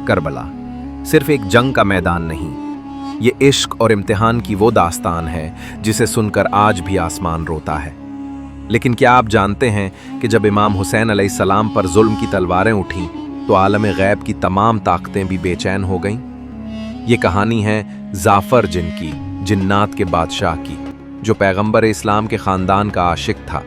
کربلا सिर्फ एक जंग का मैदान नहीं, ये इश्क और इम्तिहान की वो दास्तान है जिसे सुनकर आज भी आसमान रोता है। लेकिन क्या आप जानते हैं कि जब इमाम हुसैन अलैहिस्सलाम पर जुल्म की तलवारें उठीं तो आलम गैब की तमाम ताकतें भी बेचैन हो गईं? ये कहानी है जाफर जिन की, जिन्नात के बादशाह की, जो पैगंबर इस्लाम के ख़ानदान का आशिक था।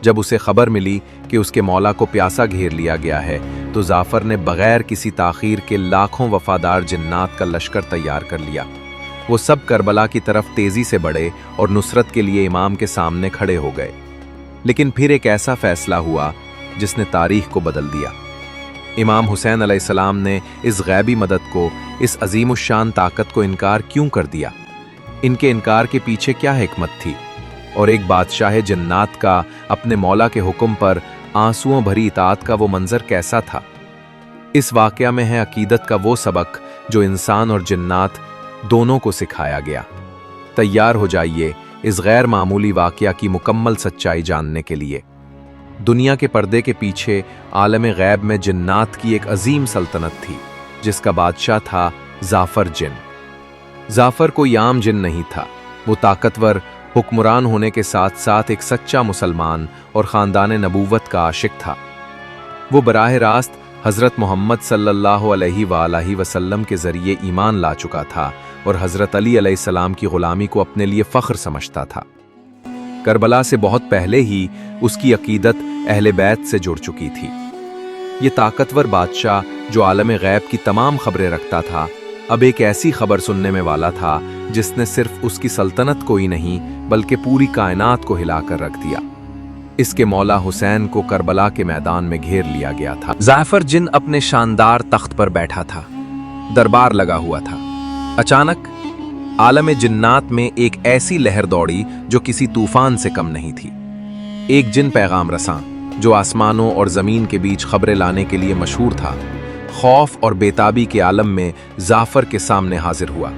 जब उसे खबर मिली कि उसके मौला को प्यासा घेर लिया गया है तो जाफर ने बगैर किसी ताखीर के लाखों वफादार जिन्नात का लश्कर तैयार कर लिया। वो सब करबला की तरफ तेजी से बढ़े और नुसरत के लिए इमाम के सामने खड़े हो गए। लेकिन फिर एक ऐसा फैसला हुआ जिसने तारीख को बदल दिया। इमाम हुसैन अलैहिस्सलाम ने इस गैबी मदद को, इस अजीमुश्शान ताकत को इनकार क्यों कर दिया? इनके इनकार के पीछे क्या हिकमत थी? और एक बादशाह जिन्नात का अपने मौला के हुक्म पर आंसुओं भरी इताअत का वो मंजर कैसा था? इस वाकया में है अकीदत का वो सबक जो इंसान और जिन्नात दोनों को सिखाया गया। तैयार हो जाइए इस गैर मामूली वाकया की मुकम्मल सच्चाई जानने के लिए। दुनिया के पर्दे के पीछे आलम गैब में जिन्नात की एक अजीम सल्तनत थी जिसका बादशाह था जाफर जिन। जाफर कोई आम जिन नहीं था, वो ताकतवर हुक्मरान होने के साथ साथ एक सच्चा मुसलमान और ख़ानदान नबूवत का आशिक था। वो बराह रास्त हज़रत मोहम्मद सल्लल्लाहु अलैहि वसल्लम के ज़रिए ईमान ला चुका था और हज़रत अली अलैहिस्सलाम की ग़ुलामी को अपने लिए फ़ख्र समझता था। करबला से बहुत पहले ही उसकी अकीदत अहले बैत से जुड़ चुकी थी। ये ताकतवर बादशाह जो आलम गैब की तमाम खबरें रखता था, अब एक ऐसी खबर सुनने में वाला था जिसने सिर्फ उसकी सल्तनत को ही नहीं बल्कि पूरी कायनात को हिलाकर रख दिया। इसके मौला हुसैन को करबला के मैदान में घेर लिया गया था। जाफर जिन अपने शानदार तख्त पर बैठा था, दरबार लगा हुआ था। अचानक आलम जिन्नात में एक ऐसी लहर दौड़ी जो किसी तूफान से कम नहीं थी। एक जिन पैगाम रसां जो आसमानों और ज़मीन के बीच खबरें लाने के लिए मशहूर था, खौफ और बेताबी के आलम में जाफर के सामने हाजिर हुआ।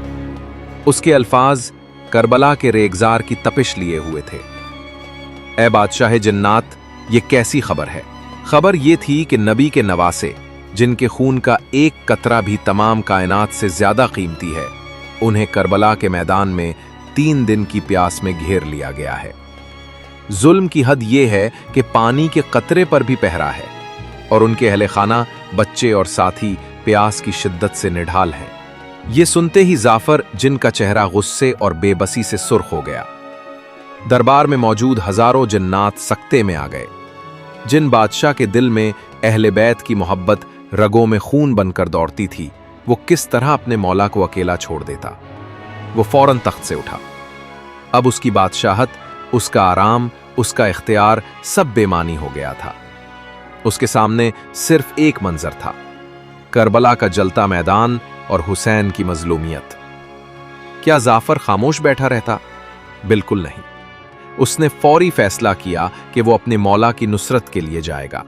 उसके अल्फाज करबला के रेगजार की तपिश लिए हुए थे। ए बादशाह जिन्नात, ये कैसी खबर है? खबर ये थी कि नबी के नवासे, जिनके खून का एक कतरा भी तमाम कायनात से ज्यादा कीमती है, उन्हें करबला के मैदान में 3 दिन की प्यास में घेर लिया गया है। जुल्म की हद ये है कि पानी के कतरे पर भी पहरा है और उनके अहले खाना, बच्चे और साथी प्यास की शिद्दत से निढाल हैं। ये सुनते ही जाफर जिन का चेहरा गुस्से और बेबसी से सुर्ख हो गया। दरबार में मौजूद हजारों जिन्नात सकते में आ गए। जिन बादशाह के दिल में अहले बैत की मोहब्बत रगों में खून बनकर दौड़ती थी, वो किस तरह अपने मौला को अकेला छोड़ देता? वो फौरन तख्त से उठा। अब उसकी बादशाहत, उसका आराम, उसका इख्तियार सब बेमानी हो गया था। उसके सामने सिर्फ एक मंजर था, करबला का जलता मैदान और हुसैन की मजलूमियत। क्या जाफर खामोश बैठा रहता? बिल्कुल नहीं। उसने फौरी फैसला किया कि वो अपने मौला की नुसरत के लिए जाएगा,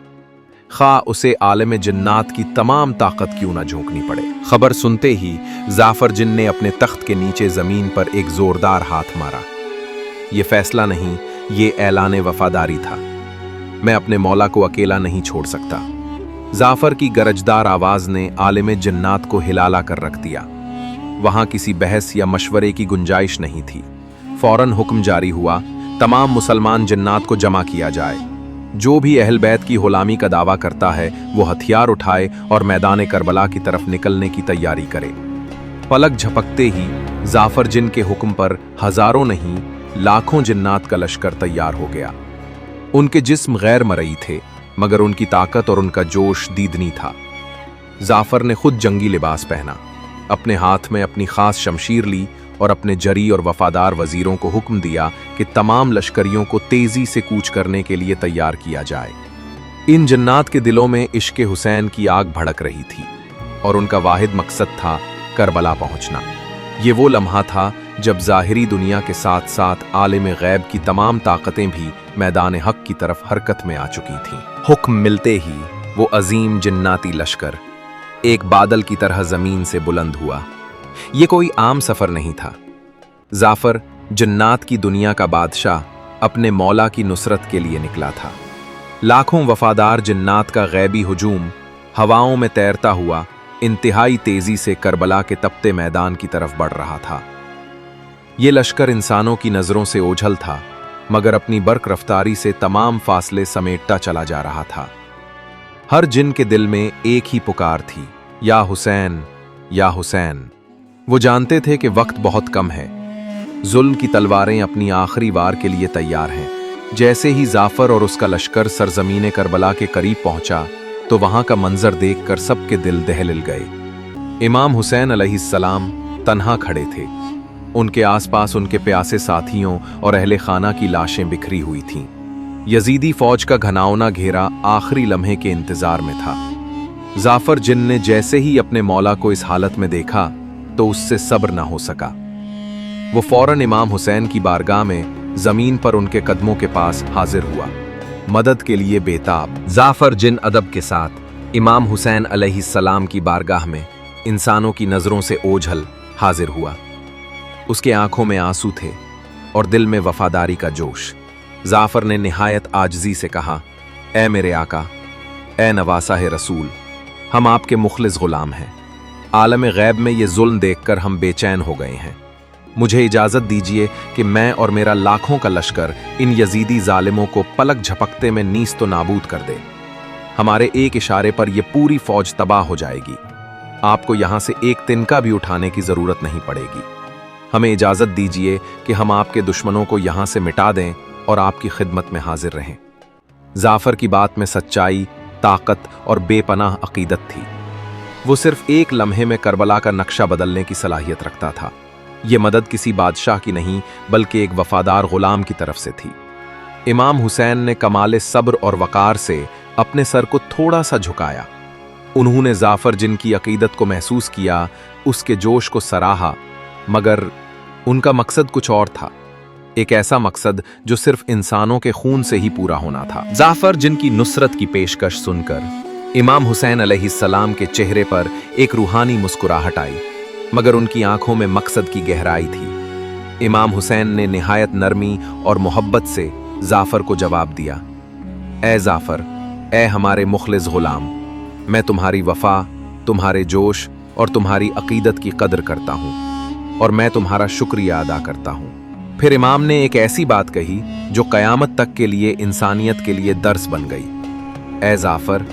खा उसे आलम जिन्नात की तमाम ताकत क्यों न झोंकनी पड़े। खबर सुनते ही जाफर जिन ने अपने तख्त के नीचे जमीन पर एक जोरदार हाथ मारा। ये फैसला नहीं, ये ऐलान वफादारी था। मैं अपने मौला को अकेला नहीं छोड़ सकता। जाफर की गरजदार आवाज ने आलिम जिन्नात को हिलाला कर रख दिया। वहां किसी बहस या मशवरे की गुंजाइश नहीं थी। फौरन हुक्म जारी हुआ, तमाम मुसलमान जिन्नात को जमा किया जाए। जो भी अहल बैत की गुलामी का दावा करता है वो हथियार उठाए और मैदान करबला की तरफ निकलने की तैयारी करे। पलक झपकते ही जाफर जिन के हुक्म पर हजारों नहीं लाखों जिन्नात का लश्कर तैयार हो गया। उनके जिस्म गैर मरई थे मगर उनकी ताकत और उनका जोश दीदनी था। जाफर ने खुद जंगी लिबास पहना, अपने हाथ में अपनी खास शमशीर ली और अपने जरी और वफादार वजीरों को हुक्म दिया कि तमाम लश्करियों को तेजी से कूच करने के लिए तैयार किया जाए। इन जिन्नात के दिलों में इश्क हुसैन की आग भड़क रही थी और उनका वाहिद मकसद था करबला पहुंचना। ये वो लम्हा था जब ज़ाहिरी दुनिया के साथ साथ आलिम गैब की तमाम ताकतें भी मैदान हक की तरफ हरकत में आ चुकी थीं। हुक्म मिलते ही वो अजीम जिन्नाती लश्कर एक बादल की तरह जमीन से बुलंद हुआ। ये कोई आम सफर नहीं था। जाफर जिन्नात की दुनिया का बादशाह अपने मौला की नुसरत के लिए निकला था। लाखों वफादार जिन्नात का गैबी हुजूम हवाओं में तैरता हुआ इंतहाई तेजी से करबला के तपते मैदान की तरफ बढ़ रहा था। ये लश्कर इंसानों की नजरों से ओझल था, मगर अपनी बर्क रफ्तारी से तमाम फासले समेटता चला जा रहा था। हर जिन के दिल में एक ही पुकार थी, या हुसैन, या हुसैन। वो जानते थे कि वक्त बहुत कम है, जुल्म की तलवारें अपनी आखिरी वार के लिए तैयार हैं। जैसे ही जाफर और उसका लश्कर सरजमीन करबला के करीब पहुंचा, तो वहां का मंजर देखकर सबके दिल दहलिल गए। इमाम हुसैन अलैहिस्सलाम तन्हा खड़े थे। उनके आसपास उनके प्यासे साथियों और अहले खाना की लाशें बिखरी हुई थीं। यजीदी फौज का घनावना घेरा आखिरी लम्हे के इंतजार में था। जाफर जिन ने जैसे ही अपने मौला को इस हालत में देखा, तो उससे सब्र न हो सका। वो फौरन इमाम हुसैन की बारगाह में जमीन पर उनके कदमों के पास हाजिर हुआ, मदद के लिए बेताब। जाफर जिन अदब के साथ इमाम हुसैन अलैहिस्सलाम की बारगाह में इंसानों की नजरों से ओझल हाजिर हुआ। उसके आंखों में आंसू थे और दिल में वफादारी का जोश। जाफर ने निहायत आजजी से कहा, ए मेरे आका, ए नवासा रसूल, हम आपके मुखलिस गुलाम हैं। आलम गैब में ये जुल्म देखकर हम बेचैन हो गए हैं। मुझे इजाजत दीजिए कि मैं और मेरा लाखों का लश्कर इन यजीदी जालिमों को पलक झपकते में नीस्तो नाबूद कर दे। हमारे एक इशारे पर यह पूरी फौज तबाह हो जाएगी। आपको यहां से एक तिनका भी उठाने की जरूरत नहीं पड़ेगी। हमें इजाजत दीजिए कि हम आपके दुश्मनों को यहां से मिटा दें और आपकी खिदमत में हाजिर रहें। जाफर की बात में सच्चाई, ताकत और बेपनाह अकीदत थी। वो सिर्फ एक लम्हे में करबला का नक्शा बदलने की सलाहियत रखता था। ये मदद किसी बादशाह की नहीं, बल्कि एक वफादार गुलाम की तरफ से थी। इमाम हुसैन ने कमाल सब्र और वकार से अपने सर को थोड़ा सा झुकाया। उन्होंने जाफर जिनकी अकीदत को महसूस किया, उसके जोश को सराहा, मगर उनका मकसद कुछ और था। एक ऐसा मकसद जो सिर्फ इंसानों के खून से ही पूरा होना था। जाफर जिनकी नुसरत की पेशकश सुनकर इमाम हुसैन अलैहिस्सलाम के चेहरे पर एक रूहानी मुस्कुराहट आई, मगर उनकी आंखों में मकसद की गहराई थी। इमाम हुसैन ने निहायत नरमी और मोहब्बत से जाफर को जवाब दिया, ए जाफर, ए हमारे मुखलिस गुलाम, मैं तुम्हारी वफा, तुम्हारे जोश और तुम्हारी अकीदत की कदर करता हूँ और मैं तुम्हारा शुक्रिया अदा करता हूँ। फिर इमाम ने एक ऐसी बात कही जो कयामत तक के लिए इंसानियत के लिए दर्स बन गई। ए जाफर,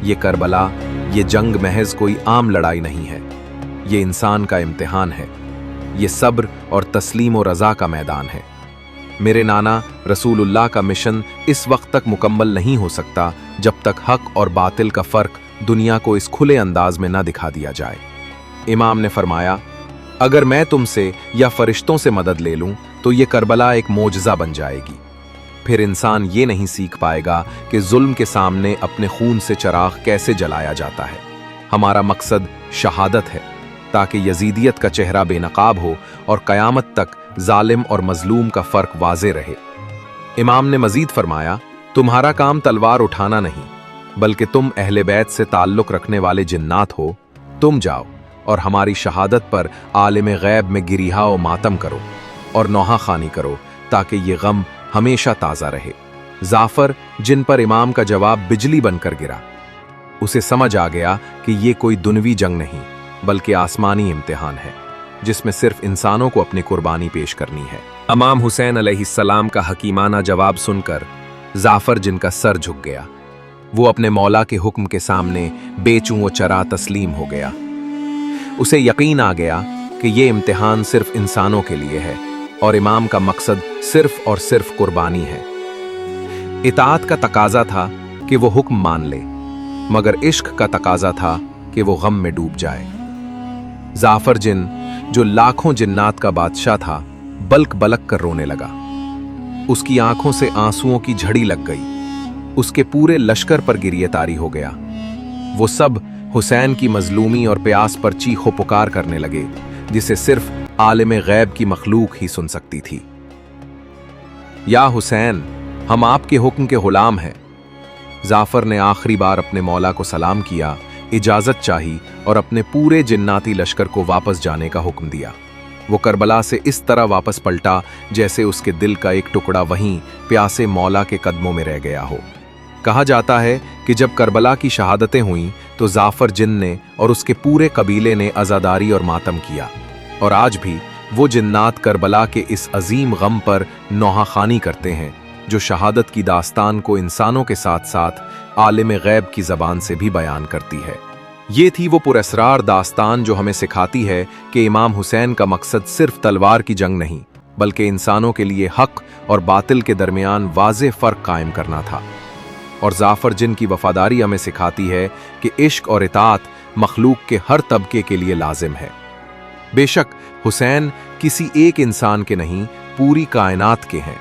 ये करबला, ये जंग महज कोई आम लड़ाई नहीं है। ये इंसान का इम्तिहान है। ये सब्र और तस्लीम और रज़ा का मैदान है। मेरे नाना रसूलुल्लाह का मिशन इस वक्त तक मुकम्मल नहीं हो सकता जब तक हक और बातिल का फ़र्क दुनिया को इस खुले अंदाज में न दिखा दिया जाए। इमाम ने फरमाया, अगर मैं तुमसे या फरिश्तों से मदद ले लूं तो ये करबला एक मोजज़ा बन जाएगी। फिर इंसान ये नहीं सीख पाएगा कि जुल्म के सामने अपने खून से चराग कैसे जलाया जाता है। हमारा मकसद शहादत है, ताकि यजीदियत का चेहरा बेनकाब हो और कयामत तक जालिम और मजलूम का फर्क वाज़े रहे। इमाम ने मजीद फरमाया, तुम्हारा काम तलवार उठाना नहीं, बल्कि तुम अहले बैत से ताल्लुक रखने वाले जिन्नात हो। तुम जाओ और हमारी शहादत पर आलिम गैब में गिरिहा व मातम करो और नौहा खानी करो, ताकि ये गम हमेशा ताज़ा रहे। जाफर जिन पर इमाम का जवाब बिजली बनकर गिरा। उसे समझ आ गया कि ये कोई दुनवी जंग नहीं, बल्कि आसमानी इम्तिहान है, जिसमें सिर्फ इंसानों को अपनी कुर्बानी पेश करनी है। इमाम हुसैन अलैहिस्सलाम का हकीमाना जवाब सुनकर जाफर जिनका सर झुक गया। वो अपने मौला के हुक्म के सामने बेचूं व चरा तस्लीम हो गया। उसे यकीन आ गया कि ये इम्तिहान सिर्फ इंसानों के लिए है और इमाम का मकसद सिर्फ और सिर्फ कुर्बानी है। इताअत का तकाजा था कि वो हुक्म मान ले, मगर इश्क का तकाजा था कि वो गम में डूब जाए। जाफर जिन, जो लाखों जिन्नात का बादशाह था, बल्क बलक कर रोने लगा। उसकी आंखों से आंसुओं की झड़ी लग गई। उसके पूरे लश्कर पर गिरिए तारी हो गया। वो सब हुसैन की मजलूमी और प्यास पर चीखो पुकार करने लगे, जिसे सिर्फ आलिम गैब की मखलूक ही सुन सकती थी। या हुसैन, हम आपके हुक्म के गुलाम हैं। जाफर ने आखिरी बार अपने मौला को सलाम किया, इजाजत चाही और अपने पूरे जिन्नाती लश्कर को वापस जाने का हुक्म दिया। वो करबला से इस तरह वापस पलटा जैसे उसके दिल का एक टुकड़ा वहीं प्यासे मौला के कदमों में रह गया हो। कहा जाता है कि जब करबला की शहादतें हुईं तो जाफर जिन ने और उसके पूरे कबीले ने अज़ादारी और मातम किया, और आज भी वो जिन्नात करबला के इस अजीम गम पर नौहाखानी करते हैं, जो शहादत की दास्तान को इंसानों के साथ साथ आलिम गैब की ज़बान से भी बयान करती है। ये थी वो पुरअसरार दास्तान जो हमें सिखाती है कि इमाम हुसैन का मकसद सिर्फ तलवार की जंग नहीं, बल्कि इंसानों के लिए हक और बातिल के दरमियान वाज़ेह फ़र्क कायम करना था। और जाफर जिन की वफादारी हमें सिखाती है कि इश्क और इताअत मखलूक के हर तबके के लिए लाजिम है। बेशक हुसैन किसी एक इंसान के नहीं, पूरी कायनात के हैं,